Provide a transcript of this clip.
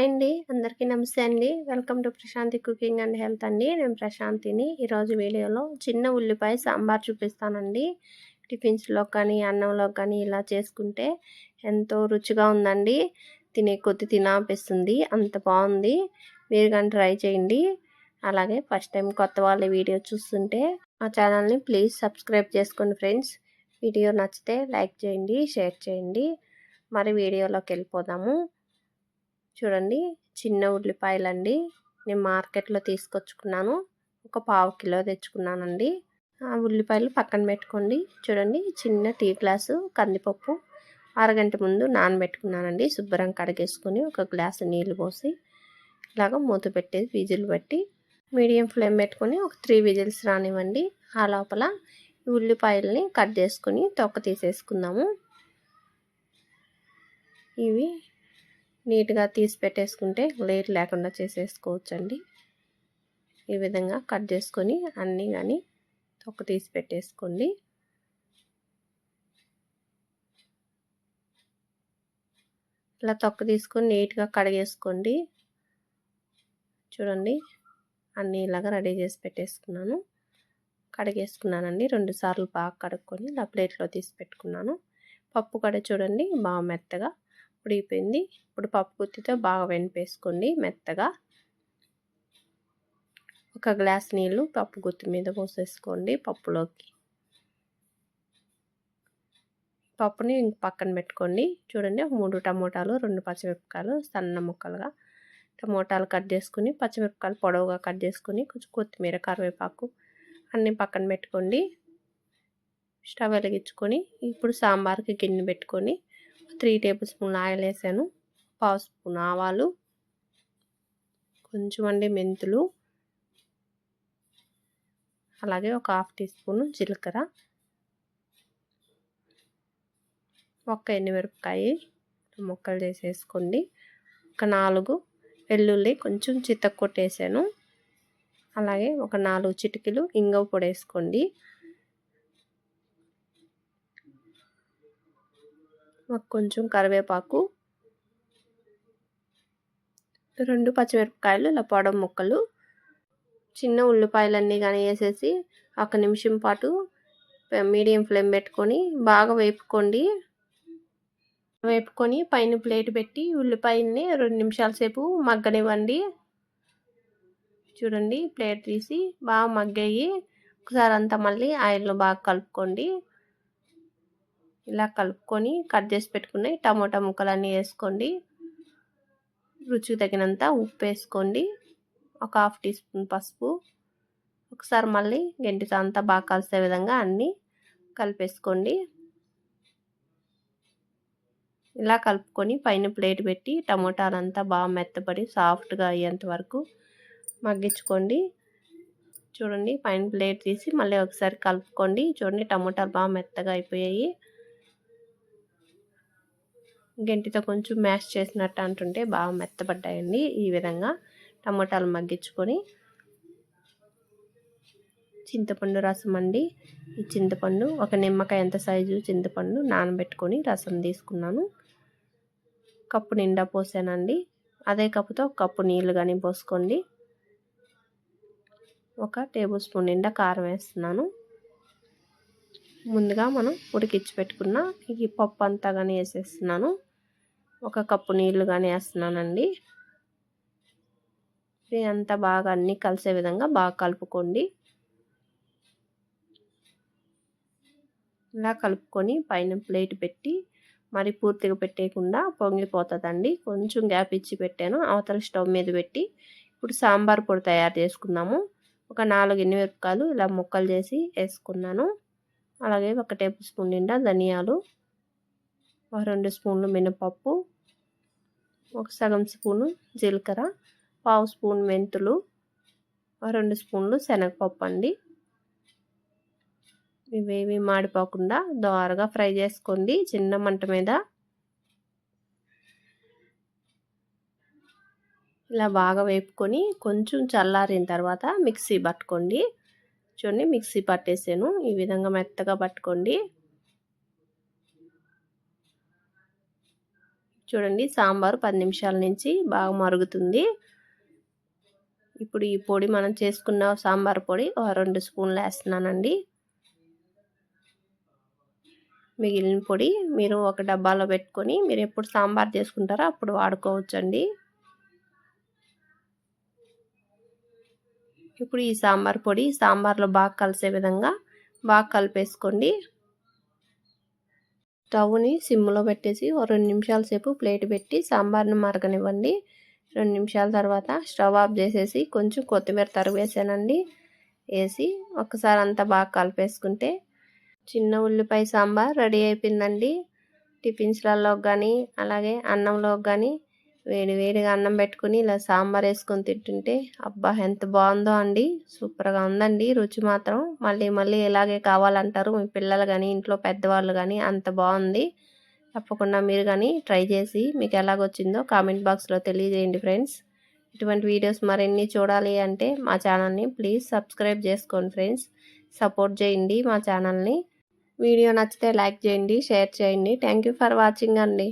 Hi అండి. అందరికీ నమస్తే అండి. Welcome to Prashanti cooking and health అండి. నేను ప్రశాంతిని. ఈరోజు వీడియోలో చిన్న ఉల్లిపాయ సాంబార్ చూపిస్తానండి. టిఫిన్స్‌లో కానీ, అన్నంలో కానీ ఇలా చేసుకుంటే ఎంతో రుచిగా ఉందండి. తినే కొద్ది తినాలనిపిస్తుంది. అంత బాగుంది. మీరు కానీ ట్రై చేయండి. అలాగే ఫస్ట్ టైం కొత్త వాళ్ళ వీడియో చూస్తుంటే మా ఛానల్ని ప్లీజ్ సబ్స్క్రైబ్ చేసుకోండి ఫ్రెండ్స్. వీడియో నచ్చితే లైక్ చేయండి, షేర్ చేయండి. మరి వీడియోలోకి వెళ్ళిపోదాము. చూడండి, చిన్న ఉల్లిపాయలండి. నేను మార్కెట్లో తీసుకొచ్చుకున్నాను. ఒక పావు కిలో తెచ్చుకున్నానండి. ఆ ఉల్లిపాయలు పక్కన పెట్టుకోండి. చూడండి, చిన్న టీ గ్లాసు కందిపప్పు అరగంట ముందు నానబెట్టుకున్నానండి. శుభ్రం కడిగేసుకొని ఒక గ్లాసు నీళ్ళు పోసి ఇలాగ మూత పెట్టేది విజిల్ పెట్టి మీడియం ఫ్లేమ్ పెట్టుకొని ఒక 3 విజిల్స్ రానివ్వండి. ఆ లోపల ఉల్లిపాయలని కట్ చేసుకొని తొక్క తీసేసుకుందాము. ఇవి నీట్గా తీసి పెట్టేసుకుంటే లేట్ లేకుండా చేసేసుకోవచ్చండి. ఈ విధంగా కట్ చేసుకొని అన్నీ కానీ తొక్క తీసి పెట్టేసుకోండి. ఇలా తొక్క తీసుకొని నీట్గా కడిగేసుకోండి. చూడండి, అన్నీ ఇలాగా రెడీ చేసి పెట్టేసుకున్నాను. కడిగేసుకున్నానండి. 2 సార్లు బాగా కడుక్కొని ఇలా ప్లేట్లో తీసి పెట్టుకున్నాను. పప్పు కూడా చూడండి బాగా మెత్తగా ఉడికిపోయింది. ఇప్పుడు పప్పు గుత్తితో బాగా వెనిపేసుకోండి మెత్తగా. ఒక గ్లాస్ నీళ్ళు పప్పు గుత్తి మీద పోసేసుకోండి పప్పులోకి. పప్పుని పక్కన పెట్టుకోండి. చూడండి, 3 టమోటాలు, 2 పచ్చిమిరపకాయలు సన్న ముక్కలుగా టమోటాలు కట్ చేసుకుని, పచ్చిమిరపకాయలు పొడవుగా కట్ చేసుకుని, కొంచెం కొత్తిమీర, కరివేపాకు అన్నీ పక్కన పెట్టుకోండి. స్టవ్ వెలిగించుకొని ఇప్పుడు సాంబార్కి గిన్నె పెట్టుకొని 3 టేబుల్ స్పూన్ల ఆయిల్ వేసాను. పావు స్పూన్ ఆవాలు, కొంచెం మెంతులు, అలాగే ఒక హాఫ్ టీ స్పూన్ జీలకర్ర, ఒక్క ఎండుమిరపకాయ ముక్కలు చేసేసుకోండి. ఒక 4 వెల్లుల్లి కొంచెం చితక్కొట్టేసాను. అలాగే ఒక 4 చిటికెలు ఇంగువ పొడి వేసుకోండి. కొంచెం కరివేపాకు, 2 పచ్చిమిరపకాయలు ఇలా పొడవు ముక్కలు, చిన్న ఉల్లిపాయలన్నీ కానీ వేసేసి 1 నిమిషం పాటు మీడియం ఫ్లేమ్ పెట్టుకొని బాగా వేపుకోండి. వేపుకొని పైన ప్లేట్ పెట్టి ఉల్లిపాయల్ని 2 నిమిషాల సేపు మగ్గనివ్వండి. చూడండి, ప్లేట్ తీసి బాగా మగ్గాయి. ఒకసారి అంతా మళ్ళీ ఆయిల్లో బాగా కలుపుకోండి. ఇలా కలుపుకొని కట్ చేసి పెట్టుకుని టమోటా ముక్కలన్నీ వేసుకోండి. రుచికి తగినంత ఉప్పు వేసుకోండి. ఒక హాఫ్ టీ స్పూన్ పసుపు. ఒకసారి మళ్ళీ గంటితో అంతా బాగా కలిసే విధంగా అన్నీ కలిపేసుకోండి. ఇలా కలుపుకొని పైన ప్లేట్ పెట్టి టమోటాలంతా బాగా మెత్తపడి సాఫ్ట్గా అయ్యేంత వరకు మగ్గించుకోండి. చూడండి, పైన ప్లేట్ తీసి మళ్ళీ ఒకసారి కలుపుకోండి. చూడండి, టమోటాలు బాగా మెత్తగా అయిపోయాయి. గంటితో కొంచెం మ్యాష్ చేసినట్టు అంటుంటే బాగా మెత్తపడ్డాయండి. ఈ విధంగా టమోటాలు మగ్గించుకొని చింతపండు రసం అండి. ఈ చింతపండు ఒక నిమ్మకాయ ఎంత సైజు చింతపండు నానబెట్టుకొని రసం తీసుకున్నాను. కప్పు నిండా పోసానండి. అదే కప్పుతో ఒక కప్పు నీళ్ళు కానీ పోసుకోండి. ఒక టేబుల్ స్పూన్ నిండా కారం వేస్తున్నాను. ముందుగా మనం ఉడికించి పెట్టుకున్న ఈ పప్పు అంతా కానీ వేసేస్తున్నాను. ఒక కప్పు నీళ్ళు కానీ వేస్తున్నానండి. ఇదంతా బాగా అన్నీ కలిసే విధంగా బాగా కలుపుకోండి. ఇలా కలుపుకొని పైన ప్లేట్ పెట్టి మరి పూర్తిగా పెట్టేయకుండా పొంగిపోతుందండి. కొంచెం గ్యాప్ ఇచ్చి పెట్టాను. అవతల స్టవ్ మీద పెట్టి ఇప్పుడు సాంబార్ పొడి తయారు చేసుకుందాము. ఒక 4 ఎండుమిరపకాయలు ఇలా ముక్కలు చేసి వేసుకున్నాను. అలాగే ఒక టేబుల్ స్పూన్ నిండా ధనియాలు, ఒక 2 స్పూన్లు మినపప్పు, ఒక సగం స్పూను జీలకర్ర, పావు స్పూన్ మెంతులు, 2 స్పూన్లు శనగపప్పు అండి. ఇవేవి మాడిపోకుండా దోరగా ఫ్రై చేసుకోండి చిన్న మంట మీద. ఇలా బాగా వేపుకొని కొంచెం చల్లారిన తర్వాత మిక్సీ పట్టుకోండి. చూడండి, మిక్సీ పట్టేసాను. ఈ విధంగా మెత్తగా పట్టుకోండి. చూడండి సాంబారు 10 నిమిషాల నుంచి బాగా మరుగుతుంది. ఇప్పుడు ఈ పొడి మనం చేసుకున్న సాంబార్ పొడి ఒక 2 స్పూన్లు వేస్తున్నానండి. మిగిలిన పొడి మీరు ఒక డబ్బాలో పెట్టుకొని మీరు ఎప్పుడు సాంబార్ చేసుకుంటారో అప్పుడు వాడుకోవచ్చండి. ఇప్పుడు ఈ సాంబార్ పొడి సాంబార్లో బాగా కలిసే విధంగా బాగా కలిపేసుకోండి. స్టవ్ని సిమ్లో పెట్టేసి ఓ 2 నిమిషాల సేపు ప్లేట్ పెట్టి సాంబార్ని మరగనివ్వండి. 2 నిమిషాల తర్వాత స్టవ్ ఆఫ్ చేసేసి కొంచెం కొత్తిమీర తరుగు వేసానండి. వేసి ఒకసారి అంతా బాగా కలిపేసుకుంటే చిన్న ఉల్లిపాయ సాంబార్ రెడీ అయిపోయిందండి. టిఫిన్స్లలో కానీ అలాగే అన్నంలో కానీ వేడిగా అన్నం పెట్టుకుని ఇలా సాంబార్ వేసుకొని తింటుంటే అబ్బా ఎంత బాగుందో అండి. సూపర్గా ఉందండి. రుచి మాత్రం మళ్ళీ ఇలాగే కావాలంటారు మీ పిల్లలు కానీ ఇంట్లో పెద్దవాళ్ళు కానీ, అంత బాగుంది. తప్పకుండా మీరు కానీ ట్రై చేసి మీకు ఎలాగొచ్చిందో కామెంట్ బాక్స్లో తెలియజేయండి ఫ్రెండ్స్. ఇటువంటి వీడియోస్ మరిన్ని చూడాలి అంటే మా ఛానల్ని ప్లీజ్ సబ్స్క్రైబ్ చేసుకోండి ఫ్రెండ్స్. సపోర్ట్ చేయండి మా ఛానల్ని. వీడియో నచ్చితే లైక్ చేయండి, షేర్ చేయండి. థ్యాంక్ యూ ఫర్ వాచింగ్ అండి.